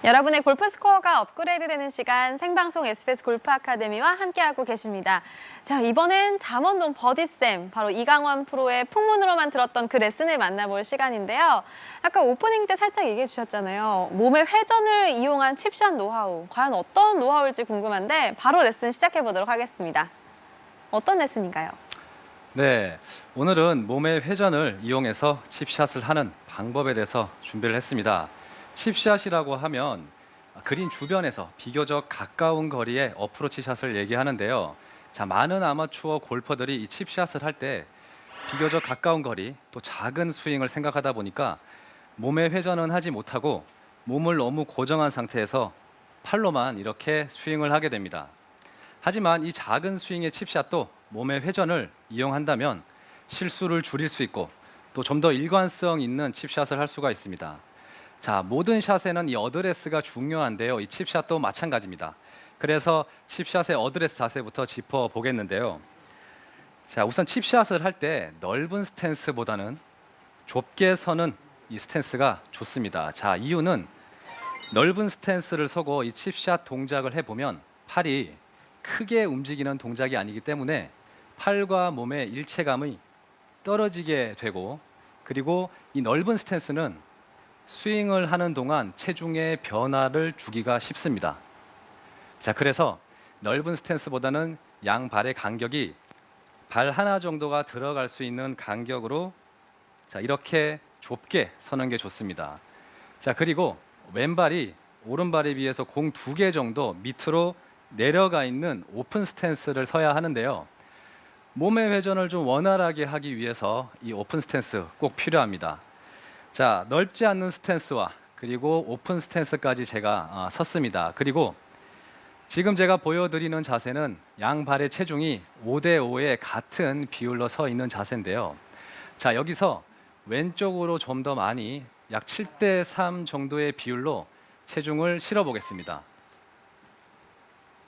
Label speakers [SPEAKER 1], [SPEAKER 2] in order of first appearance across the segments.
[SPEAKER 1] 여러분의 골프 스코어가 업그레이드되는 시간 생방송 SBS 골프 아카데미와 함께하고 계십니다. 자, 이번엔 잠원동 버디쌤, 바로 이강원 프로의 풍문으로만 들었던 그 레슨을 만나볼 시간인데요. 아까 오프닝 때 살짝 얘기해 주셨잖아요. 몸의 회전을 이용한 칩샷 노하우, 과연 어떤 노하우일지 궁금한데 바로 레슨 시작해 보도록 하겠습니다. 어떤 레슨인가요?
[SPEAKER 2] 네, 오늘은 몸의 회전을 이용해서 칩샷을 하는 방법에 대해서 준비를 했습니다. 칩샷이라고 하면 그린 주변에서 비교적 가까운 거리의 어프로치 샷을 얘기하는데요. 자, 많은 아마추어 골퍼들이 이 칩샷을 할 때 비교적 가까운 거리, 또 작은 스윙을 생각하다 보니까 몸의 회전은 하지 못하고 몸을 너무 고정한 상태에서 팔로만 이렇게 스윙을 하게 됩니다. 하지만 이 작은 스윙의 칩샷도 몸의 회전을 이용한다면 실수를 줄일 수 있고 또 좀 더 일관성 있는 칩샷을 할 수가 있습니다. 자, 모든 샷에는 이 어드레스가 중요한데요. 이 칩샷도 마찬가지입니다. 그래서 칩샷의 어드레스 자세부터 짚어보겠는데요. 자, 우선 칩샷을 할 때 넓은 스탠스보다는 좁게 서는 이 스탠스가 좋습니다. 자, 이유는 넓은 스탠스를 서고 이 칩샷 동작을 해보면 팔이 크게 움직이는 동작이 아니기 때문에 팔과 몸의 일체감이 떨어지게 되고, 그리고 이 넓은 스탠스는 스윙을 하는 동안 체중의 변화를 주기가 쉽습니다. 자, 그래서 넓은 스탠스보다는 양 발의 간격이 발 하나 정도가 들어갈 수 있는 간격으로 자, 이렇게 좁게 서는 게 좋습니다. 자, 그리고 왼발이 오른발에 비해서 공 2개 정도 밑으로 내려가 있는 오픈 스탠스를 서야 하는데요. 몸의 회전을 좀 원활하게 하기 위해서 이 오픈 스탠스 꼭 필요합니다. 자, 넓지 않는 스탠스와 그리고 오픈 스탠스까지 제가 섰습니다. 그리고 지금 제가 보여드리는 자세는 양 발의 체중이 5대5의 같은 비율로 서 있는 자세인데요. 자, 여기서 왼쪽으로 좀 더 많이 약 7대3 정도의 비율로 체중을 실어 보겠습니다.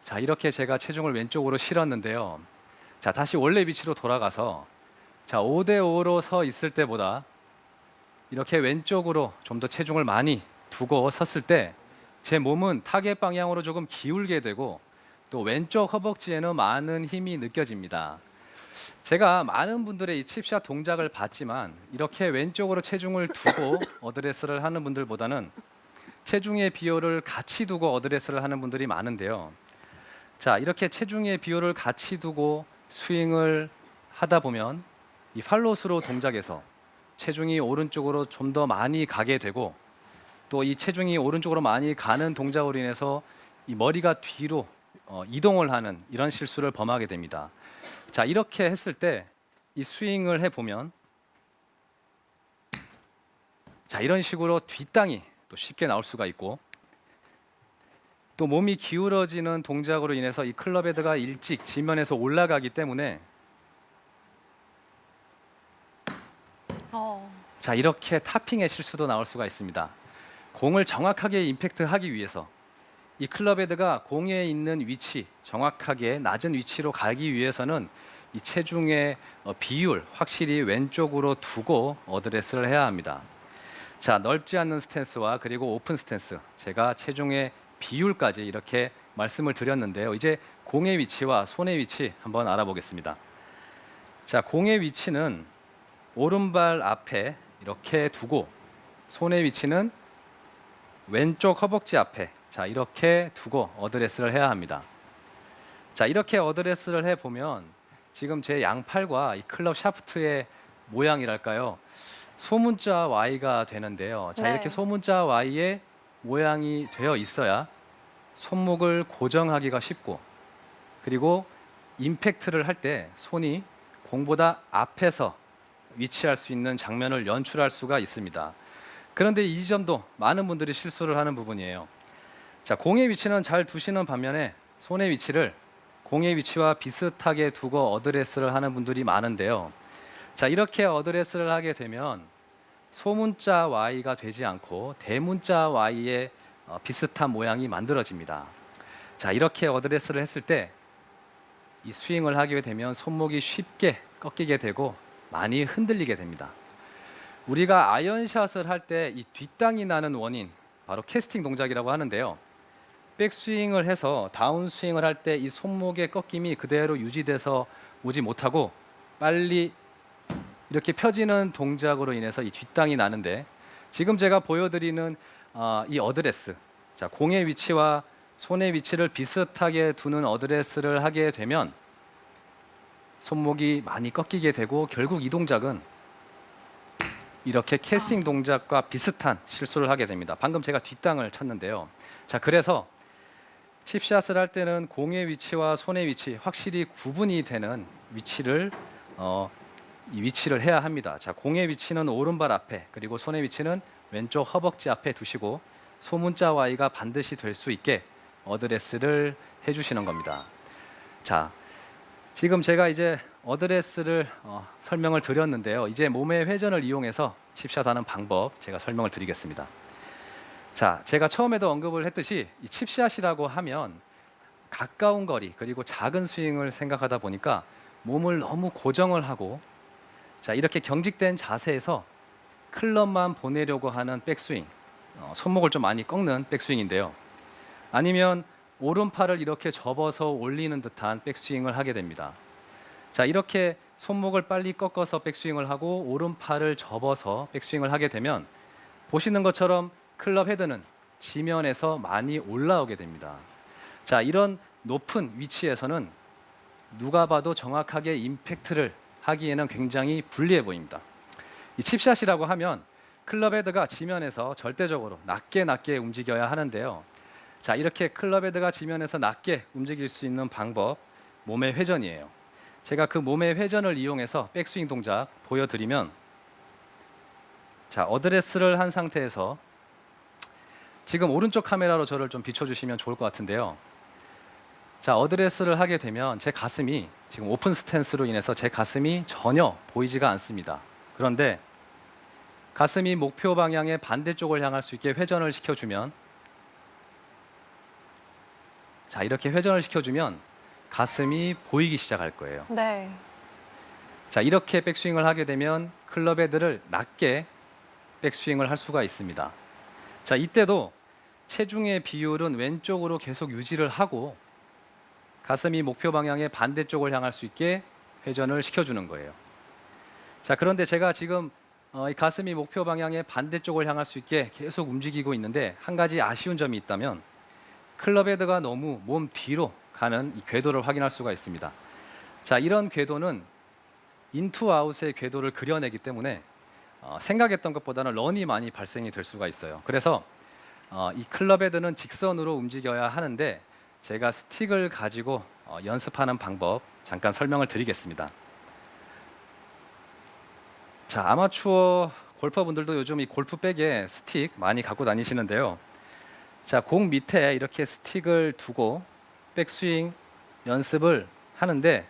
[SPEAKER 2] 자, 이렇게 제가 체중을 왼쪽으로 실었는데요. 자, 다시 원래 위치로 돌아가서 자, 5대5로 서 있을 때보다 이렇게 왼쪽으로 좀 더 체중을 많이 두고 섰을 때 제 몸은 타겟 방향으로 조금 기울게 되고 또 왼쪽 허벅지에는 많은 힘이 느껴집니다. 제가 많은 분들의 이 칩샷 동작을 봤지만 이렇게 왼쪽으로 체중을 두고 어드레스를 하는 분들보다는 체중의 비율을 같이 두고 어드레스를 하는 분들이 많은데요. 자, 이렇게 체중의 비율을 같이 두고 스윙을 하다 보면 이 팔로스로 동작에서 체중이 오른쪽으로 좀 더 많이 가게 되고 또 이 체중이 오른쪽으로 많이 가는 동작으로 인해서 이 머리가 뒤로 이동을 하는 이런 실수를 범하게 됩니다. 자, 이렇게 했을 때 이 스윙을 해보면 자, 이런 식으로 뒷땅이 또 쉽게 나올 수가 있고 또 몸이 기울어지는 동작으로 인해서 이 클럽 헤드가 일찍 지면에서 올라가기 때문에 자, 이렇게 타핑의 실수도 나올 수가 있습니다. 공을 정확하게 임팩트하기 위해서 이 클럽 헤드가 공에 있는 위치, 정확하게 낮은 위치로 가기 위해서는 이 체중의 비율 확실히 왼쪽으로 두고 어드레스를 해야 합니다. 자, 넓지 않는 스탠스와 그리고 오픈 스탠스, 제가 체중의 비율까지 이렇게 말씀을 드렸는데요. 이제 공의 위치와 손의 위치 한번 알아보겠습니다. 자, 공의 위치는 오른발 앞에 이렇게 두고 손의 위치는 왼쪽 허벅지 앞에 자, 이렇게 두고 어드레스를 해야 합니다. 자, 이렇게 어드레스를 해보면 지금 제 양팔과 이 클럽 샤프트의 모양이랄까요, 소문자 Y가 되는데요. 자,
[SPEAKER 1] 네.
[SPEAKER 2] 이렇게 소문자 Y의 모양이 되어 있어야 손목을 고정하기가 쉽고 그리고 임팩트를 할 때 손이 공보다 앞에서 위치할 수 있는 장면을 연출할 수가 있습니다. 그런데 이 점도 많은 분들이 실수를 하는 부분이에요. 자, 공의 위치는 잘 두시는 반면에 손의 위치를 공의 위치와 비슷하게 두고 어드레스를 하는 분들이 많은데요. 자, 이렇게 어드레스를 하게 되면 소문자 Y가 되지 않고 대문자 Y의 비슷한 모양이 만들어집니다. 자, 이렇게 어드레스를 했을 때 이 스윙을 하게 되면 손목이 쉽게 꺾이게 되고 많이 흔들리게 됩니다. 우리가 아이언샷을 할 때 이 뒷땅이 나는 원인, 바로 캐스팅 동작이라고 하는데요. 백스윙을 해서 다운스윙을 할 때 이 손목의 꺾임이 그대로 유지돼서 오지 못하고 빨리 이렇게 펴지는 동작으로 인해서 이 뒷땅이 나는데, 지금 제가 보여드리는 이 어드레스, 자, 공의 위치와 손의 위치를 비슷하게 두는 어드레스를 하게 되면 손목이 많이 꺾이게 되고 결국 이 동작은 이렇게 캐스팅 동작과 비슷한 실수를 하게 됩니다. 방금 제가 뒷땅을 쳤는데요. 자, 그래서 칩샷을 할 때는 공의 위치와 손의 위치 확실히 구분이 되는 위치를 이 위치를 해야 합니다. 자, 공의 위치는 오른발 앞에, 그리고 손의 위치는 왼쪽 허벅지 앞에 두시고 소문자 Y가 반드시 될 수 있게 어드레스를 해주시는 겁니다. 자, 지금 제가 이제 어드레스를 설명을 드렸는데요. 이제 몸의 회전을 이용해서 칩샷하는 방법 제가 설명을 드리겠습니다. 자, 제가 처음에도 언급을 했듯이 이 칩샷이라고 하면 가까운 거리 그리고 작은 스윙을 생각하다 보니까 몸을 너무 고정을 하고, 자, 이렇게 경직된 자세에서 클럽만 보내려고 하는 백스윙, 손목을 좀 많이 꺾는 백스윙인데요. 아니면 오른팔을 이렇게 접어서 올리는 듯한 백스윙을 하게 됩니다. 자, 이렇게 손목을 빨리 꺾어서 백스윙을 하고 오른팔을 접어서 백스윙을 하게 되면 보시는 것처럼 클럽 헤드는 지면에서 많이 올라오게 됩니다. 자, 이런 높은 위치에서는 누가 봐도 정확하게 임팩트를 하기에는 굉장히 불리해 보입니다. 이 칩샷이라고 하면 클럽 헤드가 지면에서 절대적으로 낮게 움직여야 하는데요. 자, 이렇게 클럽 헤드가 지면에서 낮게 움직일 수 있는 방법, 몸의 회전이에요. 제가 그 몸의 회전을 이용해서 백스윙 동작 보여드리면, 자, 어드레스를 한 상태에서 지금 오른쪽 카메라로 저를 좀 비춰주시면 좋을 것 같은데요. 자, 어드레스를 하게 되면 제 가슴이 지금 오픈 스탠스로 인해서 제 가슴이 전혀 보이지가 않습니다. 그런데 가슴이 목표 방향의 반대쪽을 향할 수 있게 회전을 시켜주면, 자, 이렇게 회전을 시켜주면 가슴이 보이기 시작할 거예요.
[SPEAKER 1] 네.
[SPEAKER 2] 자, 이렇게 백스윙을 하게 되면 클럽 헤드를 낮게 백스윙을 할 수가 있습니다. 자, 이때도 체중의 비율은 왼쪽으로 계속 유지를 하고 가슴이 목표 방향의 반대쪽을 향할 수 있게 회전을 시켜주는 거예요. 자, 그런데 제가 지금 이 가슴이 목표 방향의 반대쪽을 향할 수 있게 계속 움직이고 있는데 한 가지 아쉬운 점이 있다면 클럽 헤드가 너무 몸 뒤로 가는 이 궤도를 확인할 수가 있습니다. 자, 이런 궤도는 인투 아웃의 궤도를 그려내기 때문에 생각했던 것보다는 런이 많이 발생이 될 수가 있어요. 그래서 이 클럽 헤드는 직선으로 움직여야 하는데 제가 스틱을 가지고 연습하는 방법 잠깐 설명을 드리겠습니다. 자, 아마추어 골퍼분들도 요즘 이 골프백에 스틱 많이 갖고 다니시는데요. 자, 공 밑에 이렇게 스틱을 두고 백스윙 연습을 하는데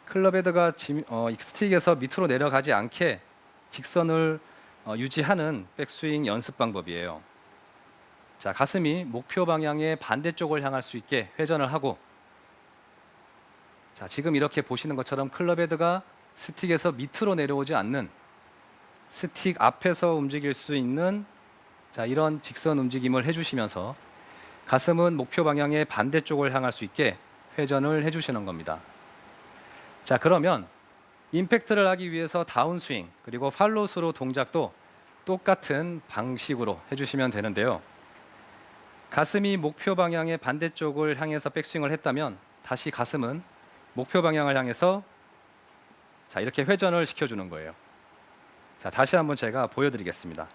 [SPEAKER 2] 클럽 헤드가 이 스틱에서 밑으로 내려가지 않게 직선을 유지하는 백스윙 연습 방법이에요. 자, 가슴이 목표 방향의 반대쪽을 향할 수 있게 회전을 하고, 자, 지금 이렇게 보시는 것처럼 클럽 헤드가 스틱에서 밑으로 내려오지 않는 스틱 앞에서 움직일 수 있는, 자, 이런 직선 움직임을 해주시면서 가슴은 목표 방향의 반대쪽을 향할 수 있게 회전을 해주시는 겁니다. 자, 그러면 임팩트를 하기 위해서 다운스윙 그리고 팔로스루 동작도 똑같은 방식으로 해주시면 되는데요. 가슴이 목표 방향의 반대쪽을 향해서 백스윙을 했다면 다시 가슴은 목표 방향을 향해서, 자, 이렇게 회전을 시켜주는 거예요. 자, 다시 한번 제가 보여드리겠습니다.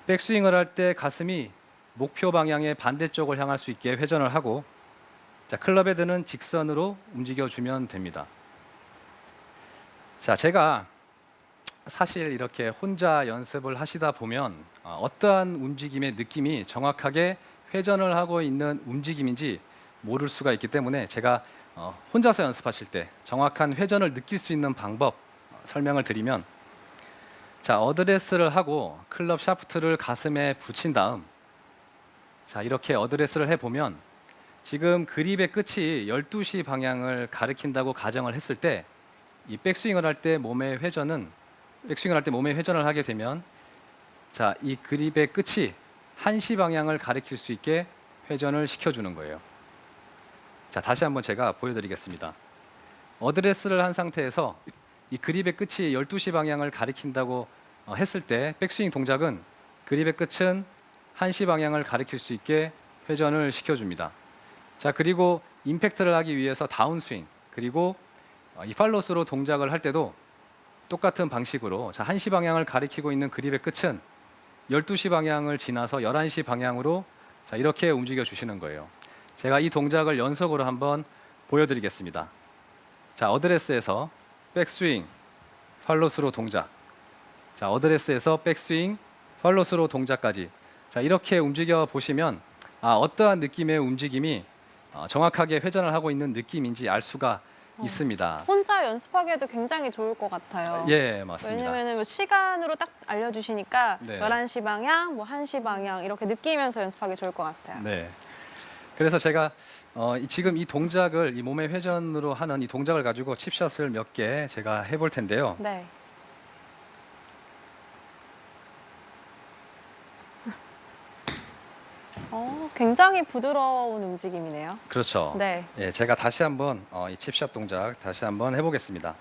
[SPEAKER 2] 백스윙을 할 때 가슴이 목표 방향의 반대쪽을 향할 수 있게 회전을 하고, 자, 클럽 헤드는 직선으로 움직여주면 됩니다. 자, 제가 사실 이렇게 혼자 연습을 하시다 보면 어떠한 움직임의 느낌이 정확하게 회전을 하고 있는 움직임인지 모를 수가 있기 때문에 제가 혼자서 연습하실 때 정확한 회전을 느낄 수 있는 방법 설명을 드리면, 자, 어드레스를 하고 클럽 샤프트를 가슴에 붙인 다음, 자, 이렇게 어드레스를 해보면 지금 그립의 끝이 12시 방향을 가리킨다고 가정을 했을 때 이 백스윙을 할 때 몸의 회전을 하게 되면, 자, 이 그립의 끝이 한시 방향을 가리킬 수 있게 회전을 시켜주는 거예요. 자, 다시 한번 제가 보여드리겠습니다. 어드레스를 한 상태에서 이 그립의 끝이 12시 방향을 가리킨다고 했을 때 백스윙 동작은 그립의 끝은 1시 방향을 가리킬 수 있게 회전을 시켜줍니다. 자, 그리고 임팩트를 하기 위해서 다운스윙 그리고 이 팔로스로 동작을 할 때도 똑같은 방식으로 자, 1시 방향을 가리키고 있는 그립의 끝은 12시 방향을 지나서 11시 방향으로 자, 이렇게 움직여 주시는 거예요. 제가 이 동작을 연속으로 한번 보여드리겠습니다. 자, 어드레스에서 백스윙, 팔로스로 동작. 자, 어드레스에서 백스윙, 팔로스로 동작까지. 자, 이렇게 움직여 보시면 어떠한 느낌의 움직임이 정확하게 회전을 하고 있는 느낌인지 알 수가 있습니다.
[SPEAKER 1] 혼자 연습하기에도 굉장히 좋을 것 같아요.
[SPEAKER 2] 예, 맞습니다.
[SPEAKER 1] 왜냐면은 뭐 시간으로 딱 알려주시니까
[SPEAKER 2] 네.
[SPEAKER 1] 11시 방향, 뭐 1시 방향 이렇게 느끼면서 연습하기 좋을 것 같아요.
[SPEAKER 2] 네. 그래서 제가 지금 이 동작을 이 몸의 회전으로 하는 이 동작을 가지고 칩샷을 몇 개 제가 해볼 텐데요.
[SPEAKER 1] 네. 굉장히 부드러운 움직임이네요.
[SPEAKER 2] 그렇죠.
[SPEAKER 1] 네.
[SPEAKER 2] 예, 제가 다시 한번 이 칩샷 동작 다시 한번 해보겠습니다.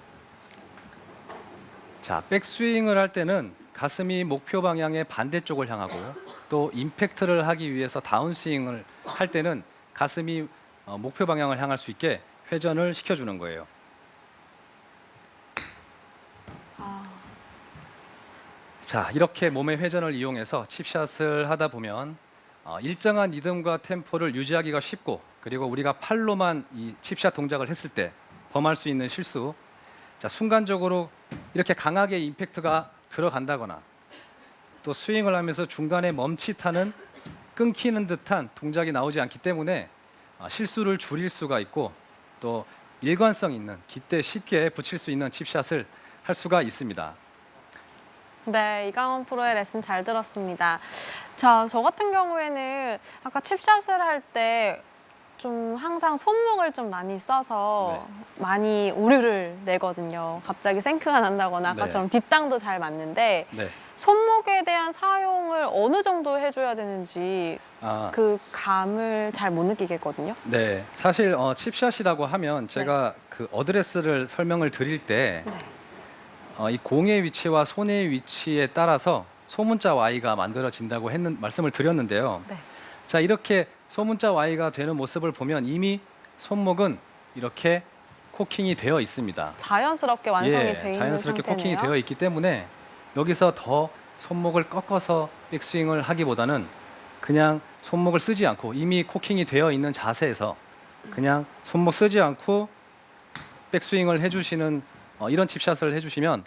[SPEAKER 2] 자, 백스윙을 할 때는 가슴이 목표 방향의 반대쪽을 향하고 또 임팩트를 하기 위해서 다운스윙을 할 때는 가슴이 목표 방향을 향할 수 있게 회전을 시켜주는 거예요.
[SPEAKER 1] 아,
[SPEAKER 2] 자, 이렇게 몸의 회전을 이용해서 칩샷을 하다 보면 일정한 리듬과 템포를 유지하기가 쉽고 그리고 우리가 팔로만 이 칩샷 동작을 했을 때 범할 수 있는 실수 자, 순간적으로 이렇게 강하게 임팩트가 들어간다거나 또 스윙을 하면서 중간에 멈칫하는 끊기는 듯한 동작이 나오지 않기 때문에 실수를 줄일 수가 있고 또 일관성 있는 깃대 쉽게 붙일 수 있는 칩샷을 할 수가 있습니다.
[SPEAKER 1] 네, 이강원 프로의 레슨 잘 들었습니다. 자, 저 같은 경우에는 아까 칩샷을 할 때 좀 항상 손목을 좀 많이 써서 많이 오류를 내거든요. 갑자기 생크가 난다거나 아까처럼 뒷땅도 잘 맞는데
[SPEAKER 2] 네.
[SPEAKER 1] 손목에 대한 사용을 어느 정도 해줘야 되는지 그 감을 잘 못 느끼겠거든요.
[SPEAKER 2] 네, 사실 칩샷이라고 하면 제가 그 어드레스를 설명을 드릴 때 이 공의 위치와 손의 위치에 따라서 소문자 Y가 만들어진다고 말씀을 드렸는데요.
[SPEAKER 1] 네.
[SPEAKER 2] 자, 이렇게 소문자 Y가 되는 모습을 보면 이미 손목은 이렇게 코킹이 되어 있습니다.
[SPEAKER 1] 자연스럽게 완성이 돼 있는
[SPEAKER 2] 자연스럽게
[SPEAKER 1] 상태네요.
[SPEAKER 2] 코킹이 되어 있기 때문에 여기서 더 손목을 꺾어서 백스윙을 하기보다는 그냥 손목을 쓰지 않고 이미 코킹이 되어 있는 자세에서 그냥 손목 쓰지 않고 백스윙을 해주시는 이런 칩샷을 해주시면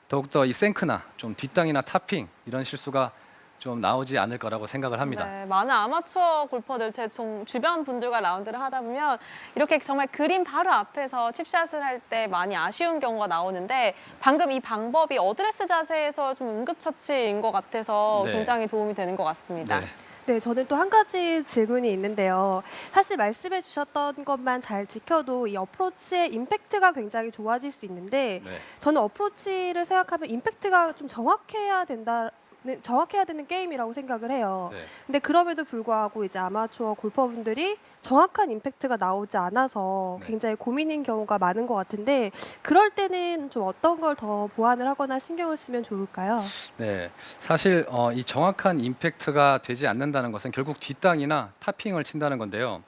[SPEAKER 2] 더욱더 이 생크나 좀 뒷땅이나 타핑 이런 실수가 좀 나오지 않을 거라고 생각을 합니다.
[SPEAKER 1] 네, 많은 아마추어 골퍼들 제 주변 분들과 라운드를 하다 보면 이렇게 정말 그린 바로 앞에서 칩샷을 할 때 많이 아쉬운 경우가 나오는데 방금 이 방법이 어드레스 자세에서 좀 응급처치인 것 같아서
[SPEAKER 2] 네.
[SPEAKER 1] 굉장히 도움이 되는 것 같습니다.
[SPEAKER 2] 네.
[SPEAKER 3] 네, 저는 또 한 가지 질문이 있는데요. 사실 말씀해 주셨던 것만 잘 지켜도 이 어프로치의 임팩트가 굉장히 좋아질 수 있는데
[SPEAKER 2] 네.
[SPEAKER 3] 저는 어프로치를 생각하면 임팩트가 좀 정확해야 되는 게임이라고 생각을 해요.
[SPEAKER 2] 네.
[SPEAKER 3] 근데 그럼에도 불구하고 이제 아마추어 골퍼분들이 정확한 임팩트가 나오지 않아서
[SPEAKER 2] 네.
[SPEAKER 3] 굉장히 고민인 경우가 많은 것 같은데 그럴 때는 좀 어떤 걸 더 보완을 하거나 신경을 쓰면 좋을까요?
[SPEAKER 2] 네, 사실 이 정확한 임팩트가 되지 않는다는 것은 결국 뒷땅이나 타핑을 친다는 건데요.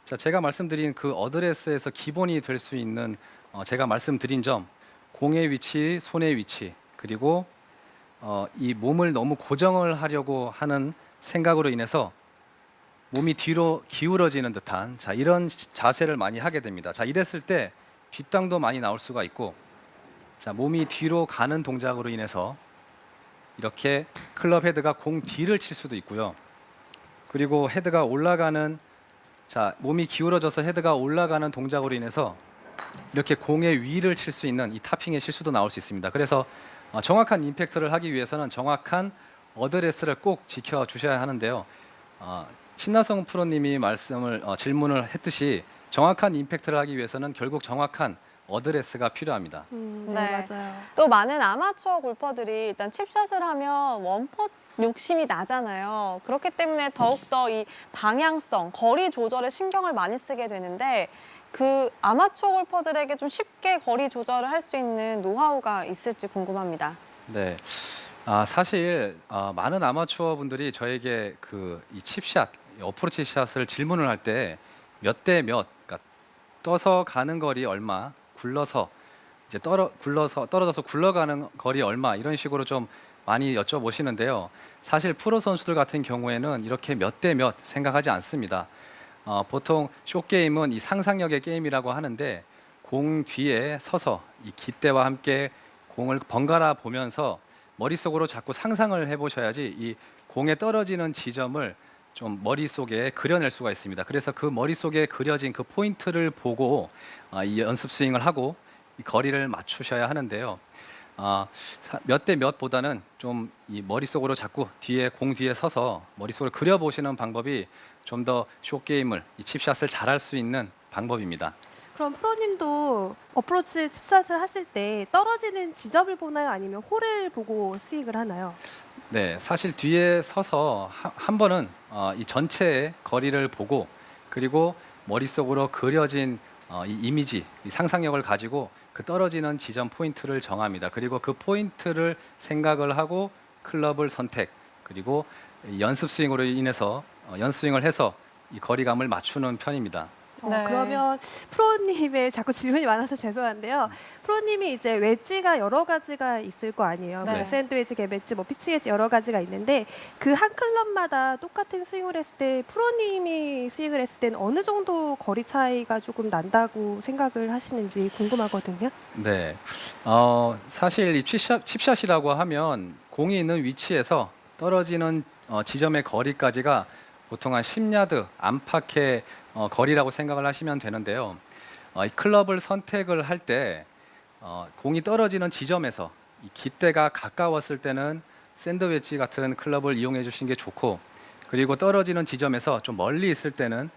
[SPEAKER 2] 자, 제가 말씀드린 그 어드레스에서 기본이 될 수 있는 제가 말씀드린 점, 공의 위치, 손의 위치, 그리고 이 몸을 너무 고정을 하려고 하는 생각으로 인해서 몸이 뒤로 기울어지는 듯한 자, 이런 자세를 많이 하게 됩니다. 자, 이랬을 때 뒷땅도 많이 나올 수가 있고 자, 몸이 뒤로 가는 동작으로 인해서 이렇게 클럽 헤드가 공 뒤를 칠 수도 있고요. 그리고 헤드가 올라가는 자, 몸이 기울어져서 헤드가 올라가는 동작으로 인해서 이렇게 공의 위를 칠 수 있는 이 타핑의 실수도 나올 수 있습니다. 그래서 정확한 임팩트를 하기 위해서는 정확한 어드레스를 꼭 지켜 주셔야 하는데요. 신나성 프로님이 질문을 했듯이 정확한 임팩트를 하기 위해서는 결국 정확한 어드레스가 필요합니다.
[SPEAKER 3] 네,
[SPEAKER 1] 네.
[SPEAKER 3] 맞아요.
[SPEAKER 1] 또 많은 아마추어 골퍼들이 일단 칩샷을 하면 원퍼 욕심이 나잖아요. 그렇기 때문에 더욱더 이 방향성, 거리 조절에 신경을 많이 쓰게 되는데 그 아마추어 골퍼들에게 좀 쉽게 거리 조절을 할 수 있는 노하우가 있을지 궁금합니다.
[SPEAKER 2] 네. 사실 많은 아마추어 분들이 저에게 이 칩샷, 이 어프로치 샷을 질문을 할 때 몇 대 몇, 그러니까 떠서 가는 거리 얼마, 굴러서 이제 떨어져서 굴러가는 거리 얼마 이런 식으로 좀 많이 여쭤보시는데요. 사실 프로 선수들 같은 경우에는 이렇게 몇 대 몇 생각하지 않습니다. 보통 숏 게임은 이 상상력의 게임이라고 하는데 공 뒤에 서서 이 깃대와 함께 공을 번갈아 보면서 머릿속으로 자꾸 상상을 해보셔야지 이 공에 떨어지는 지점을 좀 머릿속에 그려낼 수가 있습니다. 그래서 그 머릿속에 그려진 그 포인트를 보고 이 연습 스윙을 하고 이 거리를 맞추셔야 하는데요. 몇 대 몇보다는 좀 이 머릿속으로 자꾸 공 뒤에 서서 머릿속으로 그려보시는 방법이 좀 더 숏 게임을 이 칩샷을 잘할 수 있는 방법입니다.
[SPEAKER 3] 그럼 프로님도 어프로치 칩샷을 하실 때 떨어지는 지점을 보나요? 아니면 홀을 보고 스윙을 하나요?
[SPEAKER 2] 네, 사실 뒤에 서서 한 번은 이 전체의 거리를 보고 그리고 머릿속으로 그려진 이 이미지, 이 상상력을 가지고 그 떨어지는 지점 포인트를 정합니다. 그리고 그 포인트를 생각을 하고 클럽을 선택, 그리고 이 연습 스윙으로 인해서 연스윙을 해서 이 거리감을 맞추는 편입니다.
[SPEAKER 1] 네.
[SPEAKER 3] 그러면 프로님의 자꾸 질문이 많아서 죄송한데요. 프로님이 이제 웨지가 여러 가지가 있을 거 아니에요.
[SPEAKER 1] 네.
[SPEAKER 3] 뭐 샌드웨지, 개배지, 뭐 피치 웨지 여러 가지가 있는데 그 한 클럽마다 똑같은 스윙을 했을 때 프로님이 스윙을 했을 때는 어느 정도 거리 차이가 조금 난다고 생각을 하시는지 궁금하거든요.
[SPEAKER 2] 네, 사실 이 칩샷이라고 하면 공이 있는 위치에서 떨어지는 지점의 거리까지가 보통 한 10야드 안팎의 거리라고 생각을 하시면 되는데요. 이 클럽을 선택을 할 때 공이 떨어지는 지점에서 이 깃대가 가까웠을 때는 샌드웨지 같은 클럽을 이용해 주시는 게 좋고, 그리고 떨어지는 지점에서 좀 멀리 있을 때는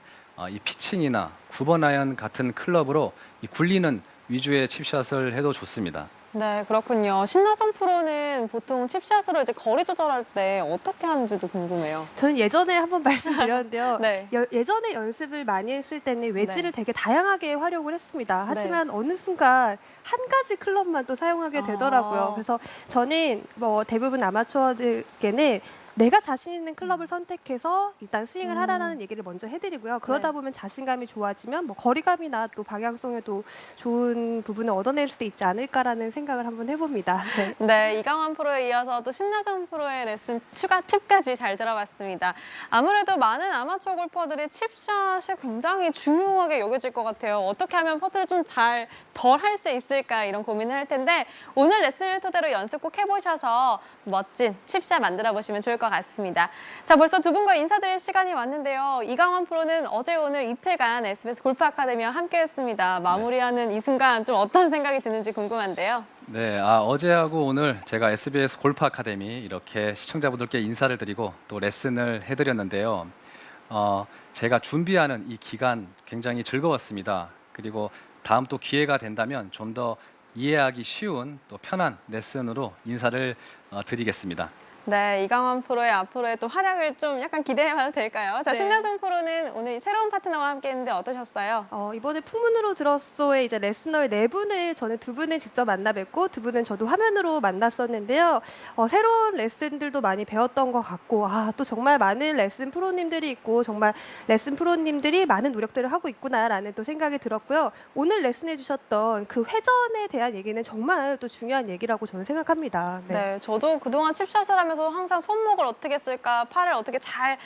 [SPEAKER 2] 이 피칭이나 9번 아이언 같은 클럽으로 이 굴리는 위주의 칩샷을 해도 좋습니다.
[SPEAKER 1] 네, 그렇군요. 신나성 프로는 보통 칩샷으로 이제 거리 조절할 때 어떻게 하는지도 궁금해요.
[SPEAKER 3] 저는 예전에 한번 말씀드렸는데요.
[SPEAKER 1] 네.
[SPEAKER 3] 예전에 연습을 많이 했을 때는 웨지를 되게 다양하게 활용을 했습니다. 하지만
[SPEAKER 1] 네.
[SPEAKER 3] 어느 순간 한 가지 클럽만 또 사용하게 되더라고요. 그래서 저는 뭐 대부분 아마추어들께는 내가 자신 있는 클럽을 선택해서 일단 스윙을 하라는 얘기를 먼저 해드리고요. 그러다 보면 자신감이 좋아지면 뭐 거리감이나 또 방향성에도 좋은 부분을 얻어낼 수 있지 않을까라는 생각을 한번 해봅니다. 네.
[SPEAKER 1] 네, 이강원 프로에 이어서 또 신나성 프로의 레슨 추가 팁까지 잘 들어봤습니다. 아무래도 많은 아마추어 골퍼들이 칩샷이 굉장히 중요하게 여겨질 것 같아요. 어떻게 하면 퍼트를 좀 잘 덜 할 수 있을까 이런 고민을 할 텐데 오늘 레슨을 토대로 연습 꼭 해보셔서 멋진 칩샷 만들어 보시면 좋을 것 같습니다. 자, 벌써 두 분과 인사드릴 시간이 왔는데요. 이강원 프로는 어제 오늘 이틀간 SBS 골프 아카데미와 함께했습니다. 마무리하는 이 순간 좀 어떤 생각이 드는지 궁금한데요.
[SPEAKER 2] 네, 어제하고 오늘 제가 SBS 골프 아카데미 이렇게 시청자분들께 인사를 드리고 또 레슨을 해드렸는데요. 제가 준비하는 이 기간 굉장히 즐거웠습니다. 그리고 다음 또 기회가 된다면 좀 더 이해하기 쉬운 또 편한 레슨으로 인사를 드리겠습니다.
[SPEAKER 1] 네, 이강원 프로의 앞으로의 또 활약을 좀 약간 기대해봐도 될까요? 자,
[SPEAKER 3] 네.
[SPEAKER 1] 신나성 프로는 오늘 새로운 파트너와 함께했는데 어떠셨어요?
[SPEAKER 3] 이번에 풍문으로 들었소의 이제 레슨너의 네 분을 저는 두 분을 직접 만나 뵙고 두 분은 저도 화면으로 만났었는데요. 새로운 레슨들도 많이 배웠던 것 같고 또 정말 많은 레슨 프로님들이 있고 정말 레슨 프로님들이 많은 노력들을 하고 있구나라는 또 생각이 들었고요. 오늘 레슨해 주셨던 그 회전에 대한 얘기는 정말 또 중요한 얘기라고 저는 생각합니다.
[SPEAKER 1] 네, 저도 그동안 칩샷을 하면서 항상 손목을 어떻게 쓸까, 팔을 어떻게 잘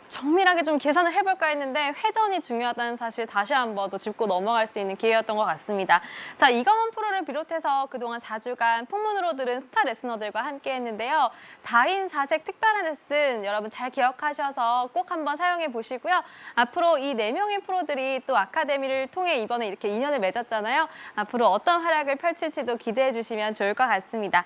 [SPEAKER 1] 정밀하게 좀 계산을 해볼까 했는데 회전이 중요하다는 사실 다시 한번 더 짚고 넘어갈 수 있는 기회였던 것 같습니다. 자, 이강원 프로를 비롯해서 그동안 4주간 풍문으로 들은 스타 레스너들과 함께 했는데요. 4인 4색 특별한 레슨 여러분 잘 기억하셔서 꼭 한번 사용해 보시고요. 앞으로 이 4명의 프로들이 또 아카데미를 통해 이번에 이렇게 인연을 맺었잖아요. 앞으로 어떤 활약을 펼칠지도 기대해 주시면 좋을 것 같습니다.